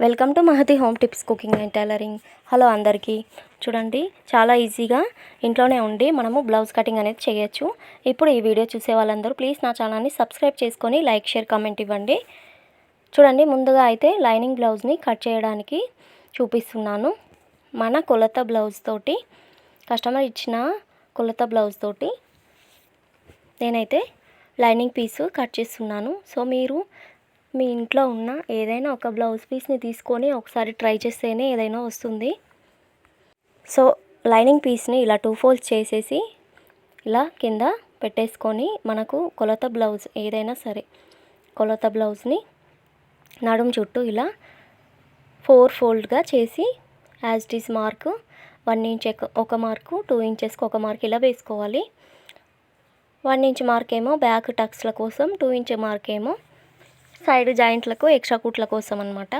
Welcome to Mahathi home tips cooking and tailoring. Hello అందరికీ. చూడండి, చాలా ఈజీగా ఇంట్లోనే ఉండి మనము బ్లౌజ్ కటింగ్ అనేది చేయొచ్చు. ఇప్పుడు ఈ వీడియో చూసే వాళ్ళందరూ ప్లీజ్ నా ఛానల్ని సబ్స్క్రైబ్ చేసుకొని లైక్, షేర్, కామెంట్ ఇవ్వండి. చూడండి, ముందుగా అయితే లైనింగ్ బ్లౌజ్ని కట్ చేయడానికి చూపిస్తున్నాను. మన కొలత బ్లౌజ్ తోటి, కస్టమర్ ఇచ్చిన కొలత బ్లౌజ్ తోటి నేనైతే లైనింగ్ పీసు కట్ చేస్తున్నాను. సో మీరు మీ ఇంట్లో ఉన్న ఏదైనా ఒక బ్లౌజ్ పీస్ని తీసుకొని ఒకసారి ట్రై చేస్తేనే ఏదైనా వస్తుంది. సో లైనింగ్ పీస్ని ఇలా 2 ఫోల్డ్స్ చేసేసి ఇలా కింద పెట్టేసుకొని మనకు కొలత బ్లౌజ్ ఏదైనా సరే కొలత బ్లౌజ్ని నడుము చుట్టూ ఇలా 4 ఫోల్డ్గా చేసి as it is mark 1 inch ఒక మార్కు, 2 ఇంచెస్కి ఒక మార్క్ ఇలా వేసుకోవాలి. 1 ఇంచ్ మార్క్ ఏమో బ్యాక్ టక్స్ల కోసం, 2 ఇంచ్ మార్క్ ఏమో సైడ్ జాయింట్లకు ఎక్స్ట్రా కుట్ల కోసం అన్నమాట.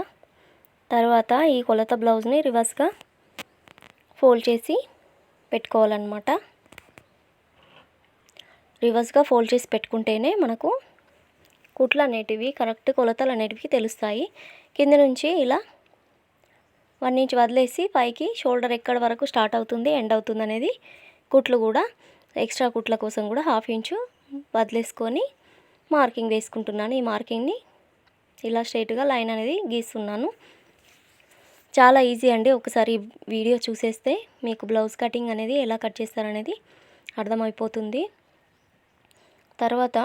తర్వాత ఈ కొలత బ్లౌజ్ని రివర్స్గా ఫోల్డ్ చేసి పెట్టుకోవాలన్నమాట. రివర్స్గా ఫోల్డ్ చేసి పెట్టుకుంటేనే మనకు కుట్లు అనేటివి కరెక్ట్ కొలతలు అనేటివి తెలుస్తాయి. కింద నుంచి ఇలా 1 ఇంచ్ వదిలేసి పైకి షోల్డర్ ఎక్కడ వరకు స్టార్ట్ అవుతుంది, ఎండ్ అవుతుంది అనేది కుట్లు కూడా ఎక్స్ట్రా కుట్ల కోసం కూడా 1/2 ఇంచు వదిలేసుకొని మార్కింగ్ వేసుకుంటున్నాను. ఈ మార్కింగ్ని ఇలా స్ట్రైట్గా లైన్ అనేది గీస్తున్నాను. చాలా ఈజీ అండి. ఒకసారి వీడియో చూసేస్తే మీకు బ్లౌజ్ కటింగ్ అనేది ఎలా కట్ చేస్తారనేది అర్థమైపోతుంది. తర్వాత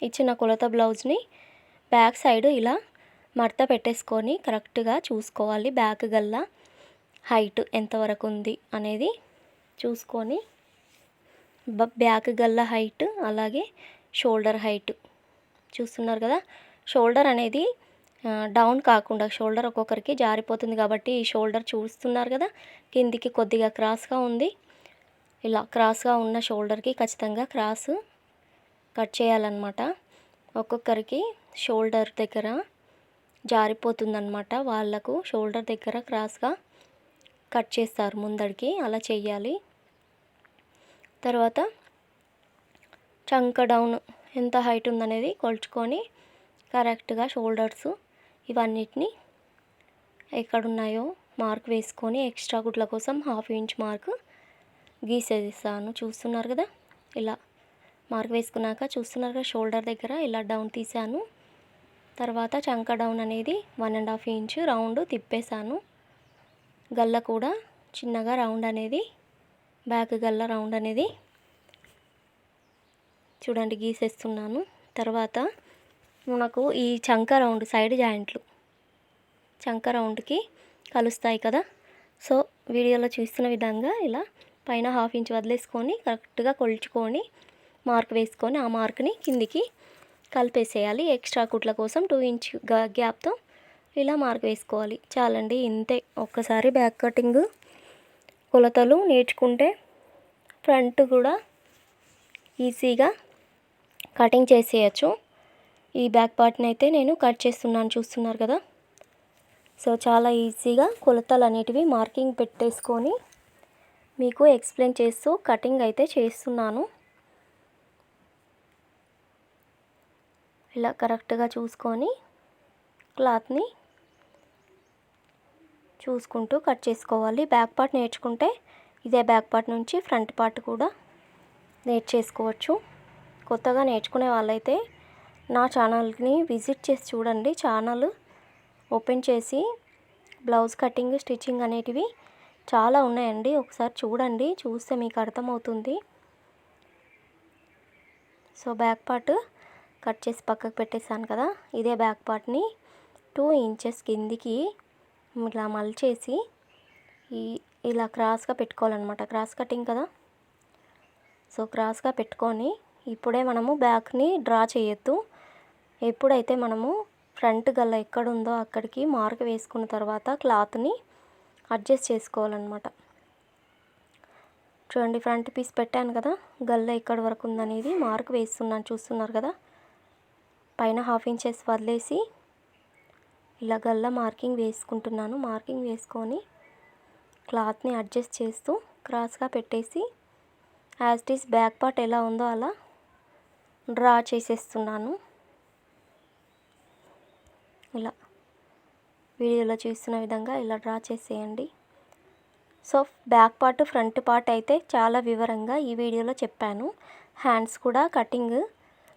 ఇచ్చిన కొలత బ్లౌజ్ని బ్యాక్ సైడ్ ఇలా మడత పెట్టేసుకొని కరెక్ట్గా చూసుకోవాలి. బ్యాక్ గల్లా హైట్ ఎంతవరకు ఉంది అనేది చూసుకొని బ్యాక్ గల్లా హైట్ అలాగే షోల్డర్ హైట్ చూస్తున్నారు కదా. షోల్డర్ అనేది డౌన్ కాకుండా, షోల్డర్ ఒక్కొక్కరికి జారిపోతుంది కాబట్టి ఈ షోల్డర్ చూస్తున్నారు కదా, కిందికి కొద్దిగా క్రాస్గా ఉంది. ఇలా క్రాస్గా ఉన్న షోల్డర్కి ఖచ్చితంగా క్రాస్ కట్ చేయాలన్నమాట. ఒక్కొక్కరికి షోల్డర్ దగ్గర జారిపోతుందన్నమాట. వాళ్ళకు షోల్డర్ దగ్గర క్రాస్గా కట్ చేస్తారు ముందడికి, అలా చేయాలి. తర్వాత చంక డౌన్ ఎంత హైట్ ఉందనేది కొలుచుకొని కరెక్ట్గా షోల్డర్స్ ఇవన్నిటిని ఎక్కడున్నాయో మార్క్ వేసుకొని ఎక్స్ట్రా కుట్ల కోసం 1/2 ఇంచ్ మార్క్ గీసేస్తాను. చూస్తున్నారు కదా, ఇలా మార్క్ వేసుకున్నాక చూస్తున్నారు కదా షోల్డర్ దగ్గర ఇలా డౌన్ తీసాను. తర్వాత చంక డౌన్ అనేది 1.5 ఇంచ్ రౌండ్ తిప్పేశాను. గల్ల కూడా చిన్నగా రౌండ్ అనేది, బ్యాక్ గల్ల రౌండ్ అనేది చూడండి గీసేస్తున్నాను. తర్వాత మనకు ఈ చంక రౌండ్ సైడ్ జాయింట్లు చంక రౌండ్కి కలుస్తాయి కదా. సో వీడియోలో చూస్తున్న విధంగా ఇలా పైన 1/2 ఇంచ్ వదిలేసుకొని కరెక్ట్గా కొలుచుకొని మార్క్ వేసుకొని ఆ మార్క్ని కిందికి కలిపేసేయాలి. ఎక్స్ట్రా కుట్ల కోసం 2 ఇంచ్ గ్యాప్తో ఇలా మార్క్ వేసుకోవాలి. చాలండి, ఇంతే. ఒక్కసారి బ్యాక్ కటింగ్ కొలతలు నేర్చుకుంటే ఫ్రంట్ కూడా ఈజీగా కటింగ్ చేసేయచ్చు. ఈ బ్యాక్ పార్ట్ని అయితే నేను కట్ చేస్తున్నాను, చూస్తున్నారు కదా. సో చాలా ఈజీగా కొలతలు అనేటివి మార్కింగ్ పెట్టేసుకొని మీకు ఎక్స్ప్లెయిన్ చేస్తూ కటింగ్ అయితే చేస్తున్నాను. ఇలా కరెక్ట్గా చూసుకొని క్లాత్ని చూసుకుంటూ కట్ చేసుకోవాలి. బ్యాక్ పార్ట్ నేర్చుకుంటే ఇదే బ్యాక్ పార్ట్ నుంచి ఫ్రంట్ పార్ట్ కూడా నేర్చేసుకోవచ్చు. కొత్తగా నేర్చుకునే వాళ్ళైతే నా ఛానల్ని విజిట్ చేసి చూడండి. ఛానల్ ఓపెన్ చేసి బ్లౌజ్ కటింగ్, స్టిచ్చింగ్ అనేటివి చాలా ఉన్నాయండి. ఒకసారి చూడండి, చూస్తే మీకు అర్థమవుతుంది. సో బ్యాక్ పార్ట్ కట్ చేసి పక్కకు పెట్టేశాను కదా. ఇదే బ్యాక్ పార్ట్ని 2 ఇంచెస్ కిందికి ఇలా మలిచేసి ఇలా క్రాస్గా పెట్టుకోవాలన్నమాట. క్రాస్ కటింగ్ కదా, సో క్రాస్గా పెట్టుకొని ఇప్పుడే మనము బ్యాక్ని డ్రా చేయొద్దు. ఎప్పుడైతే మనము ఫ్రంట్ గల్ల ఎక్కడుందో అక్కడికి మార్క్ వేసుకున్న తర్వాత క్లాత్ని అడ్జస్ట్ చేసుకోవాలన్నమాట. చూడండి, ఫ్రంట్ పీస్ పెట్టాను కదా, గల్ల ఎక్కడి వరకు ఉందనేది మార్క్ వేస్తున్నాను, చూస్తున్నారు కదా. పైన 1/2 ఇంచెస్ వదిలేసి ఇలా గల్ల మార్కింగ్ వేసుకుంటున్నాను. మార్కింగ్ వేసుకొని క్లాత్ని అడ్జస్ట్ చేస్తూ క్రాస్గా పెట్టేసి as it is back part ఎలా ఉందో అలా డ్రా చేసేస్తున్నాను. ఇలా వీడియోలో చూస్తున్న విధంగా ఇలా డ్రా చేసేయండి. So back part front part అయితే చాలా వివరంగా ఈ వీడియోలో చెప్పాను. హ్యాండ్స్ కూడా కటింగ్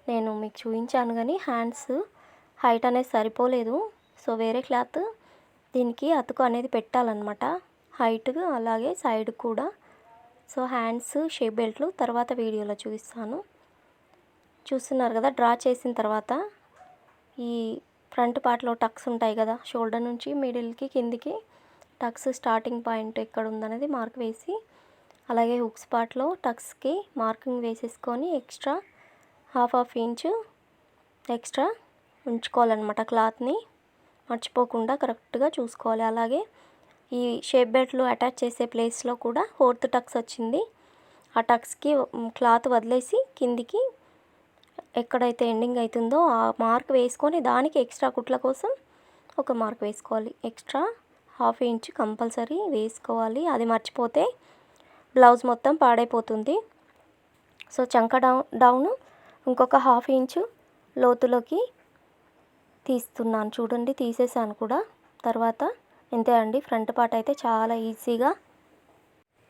నేను మీకు చూపించాను, కానీ హ్యాండ్స్ హైట్ అనేది సరిపోలేదు. సో వేరే క్లాత్ దీనికి అతుకు అనేది పెట్టాలన్నమాట, హైట్ అలాగే సైడ్ కూడా. సో హ్యాండ్స్ షేప్ బెల్ట్లు తర్వాత వీడియోలో చూపిస్తాను. చూస్తున్నారు కదా, డ్రా చేసిన తర్వాత ఈ ఫ్రంట్ పార్ట్లో టక్స్ ఉంటాయి కదా, షోల్డర్ నుంచి మిడిల్కి కిందికి టక్స్ స్టార్టింగ్ పాయింట్ ఎక్కడ ఉందనేది మార్క్ వేసి, అలాగే హుక్స్ పార్ట్లో టక్స్కి మార్కింగ్ వేసేసుకొని ఎక్స్ట్రా హాఫ్ ఇంచు ఎక్స్ట్రా ఉంచుకోవాలన్నమాట. క్లాత్ని మర్చిపోకుండా కరెక్ట్గా చూసుకోవాలి. అలాగే ఈ షేప్ బెల్ట్లు అటాచ్ చేసే ప్లేస్లో కూడా 4th టక్స్ వచ్చింది. ఆ టక్స్కి క్లాత్ వదిలేసి కిందికి ఎక్కడైతే ఎండింగ్ అవుతుందో ఆ మార్క్ వేసుకొని దానికి ఎక్స్ట్రా కుట్ల కోసం ఒక మార్క్ వేసుకోవాలి. ఎక్స్ట్రా హాఫ్ ఇంచ్ కంపల్సరీ వేసుకోవాలి. అది మర్చిపోతే బ్లౌజ్ మొత్తం పాడైపోతుంది. సో చంక డౌన్ ఇంకొక హాఫ్ ఇంచు లోతులోకి తీస్తున్నాను. చూడండి, తీసేసాను కూడా. తర్వాత ఇంతే అండి, ఫ్రంట్ పార్ట్ అయితే చాలా ఈజీగా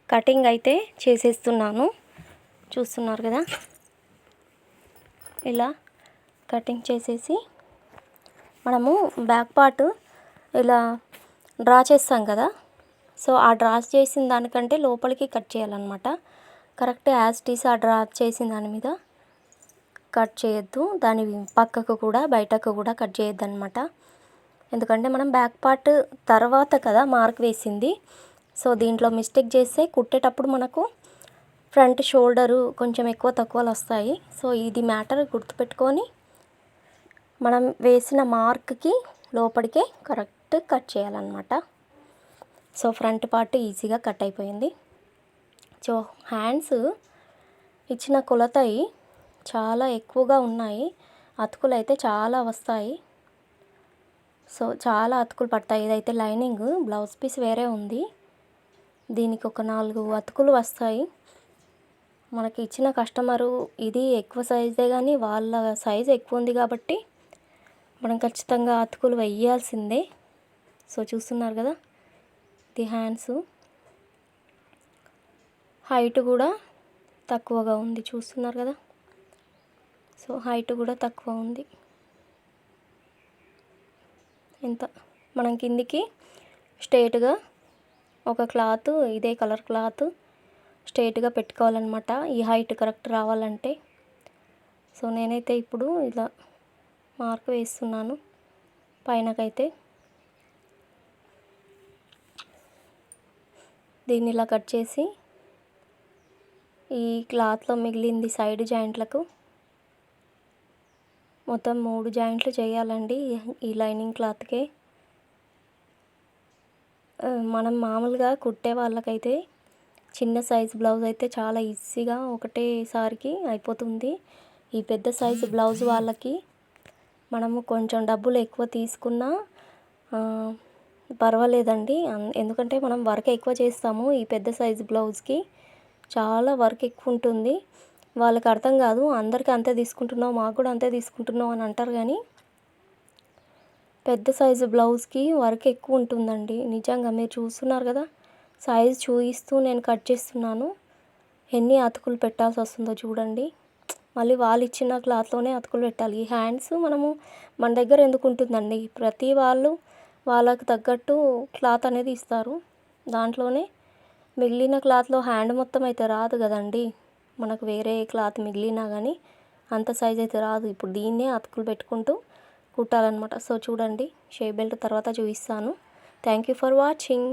కటింగ్ అయితే చేసేస్తున్నాను. చూస్తున్నారు కదా, ఇలా కటింగ్ చేసేసి మనము బ్యాక్ పార్ట్ ఇలా డ్రా చేస్తాం కదా, సో ఆ డ్రా చేసిన దానికంటే లోపలికి కట్ చేయాలన్నమాట. కరెక్ట్ యాజ్ ఇట్ ఈస్ ఆ డ్రా చేసిన దాని మీద కట్ చేయొద్దు, దాని పక్కకు కూడా బయటకు కూడా కట్ చేయొద్దు అనమాట. ఎందుకంటే మనం బ్యాక్ పార్ట్ తర్వాత కదా మార్క్ వేసింది. సో దీంట్లో మిస్టేక్ చేస్తే కుట్టేటప్పుడు మనకు ఫ్రంట్ షోల్డరు కొంచెం ఎక్కువ తక్కువలు వస్తాయి. సో ఇది మ్యాటర్ గుర్తుపెట్టుకొని మనం వేసిన మార్క్కి లోపలికే కరెక్ట్ కట్ చేయాలన్నమాట. సో ఫ్రంట్ పార్ట్ ఈజీగా కట్ అయిపోయింది. సో హ్యాండ్స్ ఇచ్చిన కొలతయి చాలా ఎక్కువగా ఉన్నాయి, అతుకులు అయితే చాలా వస్తాయి. సో చాలా అతుకులు పడతాయి. ఇదైతే లైనింగ్, బ్లౌజ్ పీస్ వేరే ఉంది, దీనికి ఒక 4 అతుకులు వస్తాయి. మనకి ఇచ్చిన కస్టమరు ఇది ఎక్కువ సైజే, కానీ వాళ్ళ సైజు ఎక్కువ ఉంది కాబట్టి మనం ఖచ్చితంగా అతుకులు వేయాల్సిందే. సో చూస్తున్నారు కదా, ఇది హ్యాండ్స్ హైట్ కూడా తక్కువగా ఉంది. చూస్తున్నారు కదా, సో హైట్ కూడా తక్కువ ఉంది. ఇంత మనం కిందికి స్ట్రైట్గా ఒక క్లాత్, ఇదే కలర్ క్లాత్ స్ట్రైట్గా పెట్టుకోవాలన్నమాట, ఈ హైట్ కరెక్ట్ రావాలంటే. సో నేనైతే ఇప్పుడు ఇలా మార్క్ వేస్తున్నాను పైనకైతే. దీన్ని ఇలా కట్ చేసి ఈ క్లాత్లో మిగిలింది సైడ్ జాయింట్లకు మొత్తం 3 జాయింట్లు చేయాలండి ఈ లైనింగ్ క్లాత్కే. మనం మామూలుగా కుట్టే వాళ్ళకైతే చిన్న సైజు బ్లౌజ్ అయితే చాలా ఈజీగా ఒకటేసారికి అయిపోతుంది. ఈ పెద్ద సైజు బ్లౌజ్ వాళ్ళకి మనము కొంచెం డబ్బులు ఎక్కువ తీసుకున్నా పర్వాలేదండి. ఎందుకంటే మనం వర్క్ ఎక్కువ చేస్తాము. ఈ పెద్ద సైజు బ్లౌజ్కి చాలా వర్క్ ఎక్కువ ఉంటుంది. వాళ్ళకి అర్థం కాదు, అందరికీ అంతే తీసుకుంటున్నావు, మాకు కూడా అంతే తీసుకుంటున్నావు అని అంటారు, కానీ పెద్ద సైజు బ్లౌజ్కి వర్క్ ఎక్కువ ఉంటుందండి. నిజంగా మీరు చూస్తున్నారు కదా, సైజు చూపిస్తూ నేను కట్ చేస్తున్నాను, ఎన్ని అతుకులు పెట్టాల్సి వస్తుందో చూడండి. మళ్ళీ వాళ్ళు ఇచ్చిన క్లాత్లోనే అతుకులు పెట్టాలి. ఈ హ్యాండ్స్ మనము మన దగ్గర ఎందుకు ఉంటుందండి, ప్రతి వాళ్ళు వాళ్ళకు తగ్గట్టు క్లాత్ అనేది ఇస్తారు, దాంట్లోనే మిగిలిన క్లాత్లో హ్యాండ్ మొత్తం అయితే రాదు కదండి. మనకు వేరే క్లాత్ మిగిలినా కానీ అంత సైజ్ అయితే రాదు. ఇప్పుడు దీన్నే అతుకులు పెట్టుకుంటూ కుట్టాలన్నమాట. సో చూడండి, షేప్ బెల్ట్ తర్వాత చూపిస్తాను. Thank you for watching.